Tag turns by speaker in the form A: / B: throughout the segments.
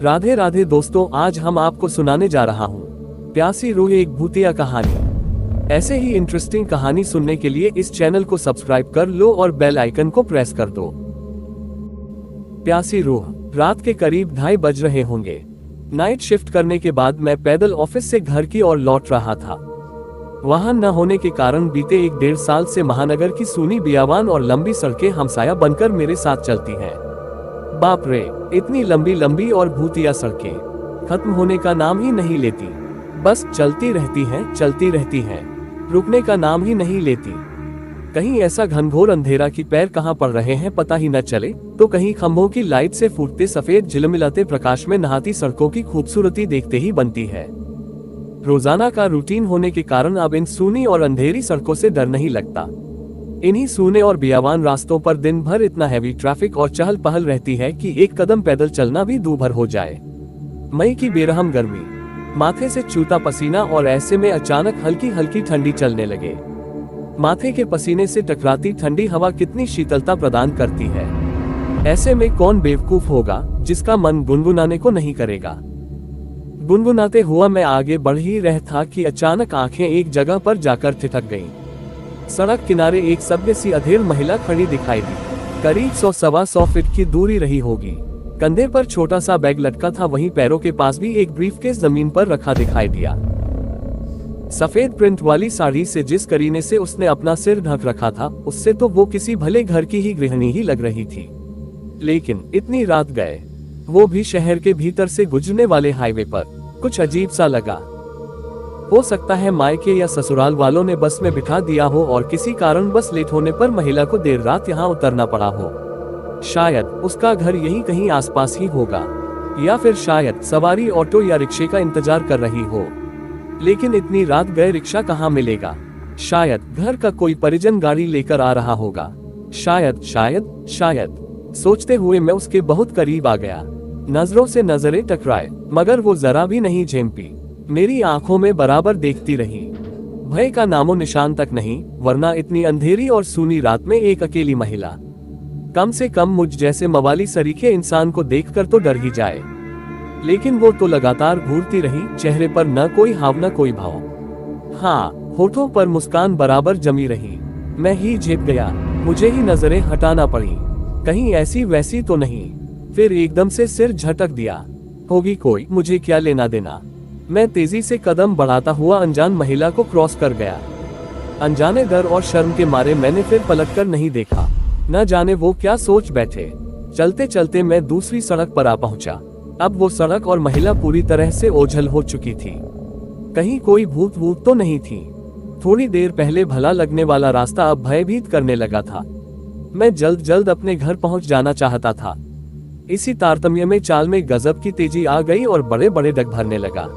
A: राधे राधे दोस्तों, आज हम आपको सुनाने जा रहा हूँ प्यासी रूह एक भूतिया कहानी। ऐसे ही इंटरेस्टिंग कहानी सुनने के लिए इस चैनल को सब्सक्राइब कर लो और बेल आइकन को प्रेस कर दो। प्यासी रूह। रात के करीब 2:30 बज रहे होंगे। नाइट शिफ्ट करने के बाद मैं पैदल ऑफिस से घर की ओर लौट रहा था। वाहन न होने के कारण बीते 1-1.5 साल से महानगर की सूनी बियाबान और लंबी सड़कें हमसाया बनकर मेरे साथ चलती हैं। बाप रे, इतनी लंबी लंबी और भूतिया सड़कें खत्म होने का नाम ही नहीं लेती। बस चलती रहती हैं, रुकने का नाम ही नहीं लेती। कहीं ऐसा घनघोर अंधेरा कि पैर कहाँ पड़ रहे हैं पता ही न चले, तो कहीं खंभों की लाइट से फूटते सफेद झिलमिलाते प्रकाश में नहाती सड़कों की खूबसूरती देखते ही बनती है। रोजाना का रूटीन होने के कारण अब इन सूनी और अंधेरी सड़कों से डर नहीं लगता। इन्हीं सूने और बियाबान रास्तों पर दिन भर इतना हैवी ट्रैफिक और चहल पहल रहती है कि एक कदम पैदल चलना भी दूभर हो जाए। मई की बेरहम गर्मी, माथे से चूता पसीना और ऐसे में अचानक हल्की हल्की ठंडी चलने लगे। माथे के पसीने से टकराती ठंडी हवा कितनी शीतलता प्रदान करती है। ऐसे में कौन बेवकूफ होगा जिसका मन गुनगुनाने को नहीं करेगा। गुनगुनाते हुआ मैं आगे बढ़ ही रहा था कि अचानक आंखें एक जगह पर जाकर ठिठक गईं। सड़क किनारे एक सभ्य सी अधेड़ महिला खड़ी दिखाई दी। करीब 100-125 फीट की दूरी रही होगी। कंधे पर छोटा सा बैग लटका था, वहीं पैरों के पास भी एक ब्रीफकेस जमीन पर रखा दिखाई दिया। सफेद प्रिंट वाली साड़ी से जिस करीने से उसने अपना सिर ढक रखा था, उससे तो वो किसी भले घर की ही गृहिणी ही लग रही थी। लेकिन इतनी रात गए, वो भी शहर के भीतर से गुजरने वाले हाईवे पर, कुछ अजीब सा लगा। हो सकता है मायके या ससुराल वालों ने बस में बिठा दिया हो और किसी कारण बस लेट होने पर महिला को देर रात यहाँ उतरना पड़ा हो। शायद उसका घर यही कहीं आसपास ही होगा, या फिर शायद सवारी ऑटो या रिक्शे का इंतजार कर रही हो। लेकिन इतनी रात गए रिक्शा कहाँ मिलेगा। शायद घर का कोई परिजन गाड़ी लेकर आ रहा होगा। शायद सोचते हुए मैं उसके बहुत करीब आ गया। नजरों से नजरें टकराए, मगर वो जरा भी नहीं झेंपी। मेरी आंखों में बराबर देखती रही। भय का नामो निशान तक नहीं, वरना इतनी अंधेरी और सूनी रात में एक अकेली महिला। कम से कम मुझ जैसे मवाली सरीखे इंसान को देखकर तो डर ही जाए। लेकिन वो तो लगातार घूरती रही, चेहरे पर न कोई हाव न कोई भाव। हाँ, होठों पर मुस्कान बराबर जमी रही। मैं ही झेप गया, मुझे ही नजरें हटाना पड़ी, कहीं ऐसी वैसी तो नहीं। फिर एकदम से सिर झटक दिया। होगी कोई, मुझे क्या लेना देना। मैं तेजी से कदम बढ़ाता हुआ अनजान महिला को क्रॉस कर गया। अनजाने डर और शर्म के मारे मैंने फिर पलटकर नहीं देखा। न जाने वो क्या सोच बैठे। चलते चलते मैं दूसरी सड़क पर आ पहुंचा। अब वो सड़क और महिला पूरी तरह से ओझल हो चुकी थी। कहीं कोई भूत वूत तो नहीं थी। थोड़ी देर पहले भला लगने वाला रास्ता अब भयभीत करने लगा था। मैं जल्द जल्द अपने घर पहुंच जाना चाहता था। इसी तारतम्य में चाल में गजब की तेजी आ गई और बड़े बड़े डग भरने लगा।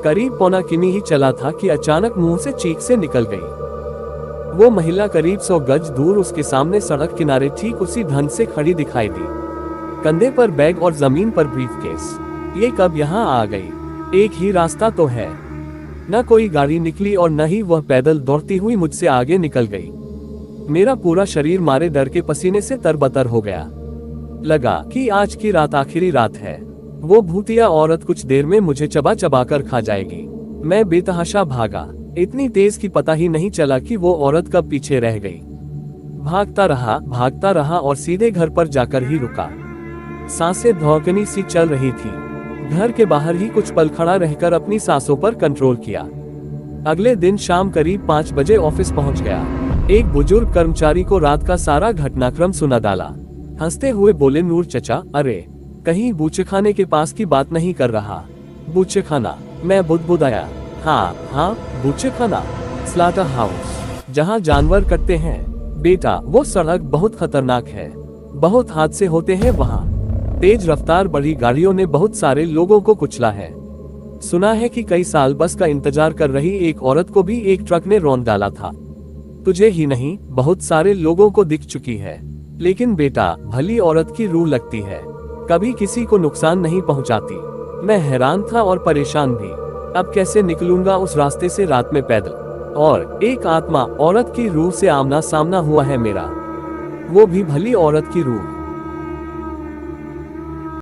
A: करीब 1.25 किमी ही चला था कि अचानक मुंह से चीख से निकल गई। वो महिला करीब 100 गज दूर उसके सामने सड़क किनारे ठीक उसी ढंग से खड़ी दिखाई दी। कंधे पर बैग और जमीन पर ब्रीफकेस। ये कब यहाँ आ गई? एक ही रास्ता तो है। न कोई गाड़ी निकली और न ही वह पैदल दौड़ती हुई मुझसे आगे निकल गई। मेरा पूरा शरीर मारे डर के पसीने से तरबतर हो गया। लगा कि आज की रात आखिरी रात है। वो भूतिया औरत कुछ देर में मुझे चबा चबा कर खा जाएगी। मैं बेतहाशा भागा, इतनी तेज कि पता ही नहीं चला कि वो औरत कब पीछे रह गई। भागता रहा और सीधे घर पर जाकर ही रुका। सांसें धौंकनी सी चल रही थी। घर के बाहर ही कुछ पल खड़ा रहकर अपनी सांसों पर कंट्रोल किया। अगले दिन शाम करीब 5 बजे ऑफिस पहुंच गया। एक बुजुर्ग कर्मचारी को रात का सारा घटनाक्रम सुना डाला। हंसते हुए बोले, नूर चचा, अरे कहीं बूचेखाने के पास की बात नहीं कर रहा? बूचेखाना? मैं बुदबुदाया। हाँ, बूचेखाना, स्लाटर हाउस, जहाँ जानवर कटते हैं। बेटा, वो सड़क बहुत खतरनाक है। बहुत हादसे होते हैं वहाँ। तेज रफ्तार बड़ी गाड़ियों ने बहुत सारे लोगों को कुचला है। सुना है कि कई साल बस का इंतजार कर रही एक औरत को भी एक ट्रक ने रौंद डाला था। तुझे ही नहीं, बहुत सारे लोगों को दिख चुकी है। लेकिन बेटा, भली औरत की रूह लगती है, कभी किसी को नुकसान नहीं पहुंचाती। मैं हैरान था और परेशान भी। अब कैसे निकलूंगा उस रास्ते से रात में पैदल? और एक आत्मा औरत की रूह से आमना सामना हुआ है मेरा, वो भी भली औरत की रूह।